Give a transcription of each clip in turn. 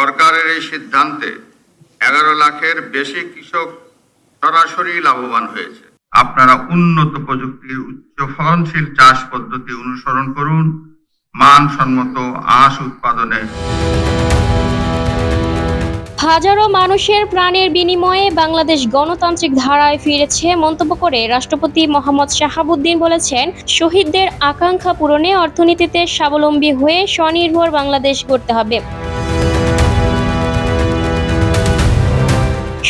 সরকারের এই সিদ্ধান্তে 11 লাখের বেশি কৃষক সরাসরি লাভবান হয়েছে। আপনারা উন্নত প্রযুক্তির উচ্চ ফলনশীল চাষ পদ্ধতি অনুসরণ করুন, মানসম্মত আঁশ উৎপাদনে। হাজারো মানুষের প্রাণের বিনিময়ে বাংলাদেশ গণতান্ত্রিক ধারায় ফিরেছে মন্তব্য করে রাষ্ট্রপতি মোহাম্মদ শাহাবুদ্দিন বলেছেন, শহীদদের আকাঙ্ক্ষা পূরণে অর্থনীতিতে স্বাবলম্বী হয়ে স্বনির্ভর বাংলাদেশ গড়তে হবে।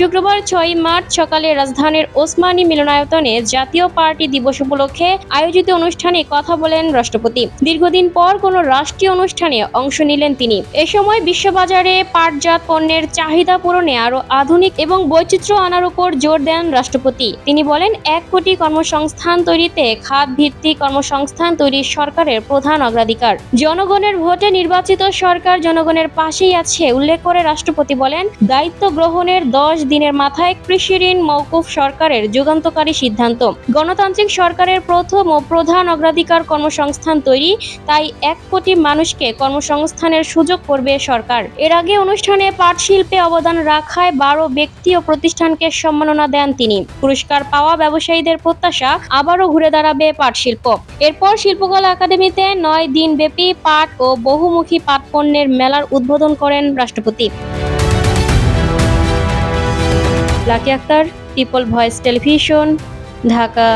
শুক্রবার 6 মার্চ সকালে রাজধানীর ওসমানী মিলনায়তনে জাতীয় পার্টি দিবস উপলক্ষে আয়োজিত অনুষ্ঠানে কথা বলেন রাষ্ট্রপতি। দীর্ঘদিন পর কোনো রাষ্ট্রীয় অনুষ্ঠানে অংশ নিলেন তিনি। এ সময় বিশ্ববাজারে পাটজাত পণ্যের চাহিদা পূরণে আরও আধুনিক এবং বৈচিত্র্য আনার উপর জোর দেন রাষ্ট্রপতি। তিনি বলেন, 1 কোটি কর্মসংস্থান তৈরিতে খাত ভিত্তিক কর্মসংস্থান তৈরি সরকারের প্রধান অগ্রাধিকার। জনগণের ভোটে নির্বাচিত সরকার জনগণের পাশেই আছে উল্লেখ করে রাষ্ট্রপতি বলেন, দায়িত্ব গ্রহণের 10 দিনের মাথায় কৃষি ঋণ মওকুফ সরকারের যুগান্তকারী সিদ্ধান্ত। গণতান্ত্রিক সরকারের প্রথম ও প্রধান অগ্রাধিকার কর্মসংস্থান তৈরি, তাই 1 কোটি মানুষকে কর্মসংস্থানের সুযোগ করবে সরকার। এর আগে অনুষ্ঠানে পাট শিল্পে অবদান রাখায় 12 ব্যক্তি ও প্রতিষ্ঠানকে সম্মাননা দেন তিনি। পুরস্কার পাওয়া ব্যবসায়ীদের প্রত্যাশা, আবারও ঘুরে দাঁড়াবে পাট শিল্প। এরপর শিল্পকলা একাডেমিতে 9 দিনব্যাপী পাট ও বহুমুখী পাট পণ্যের মেলার উদ্বোধন করেন রাষ্ট্রপতি। Lucky Akter, people voice television, Dhaka.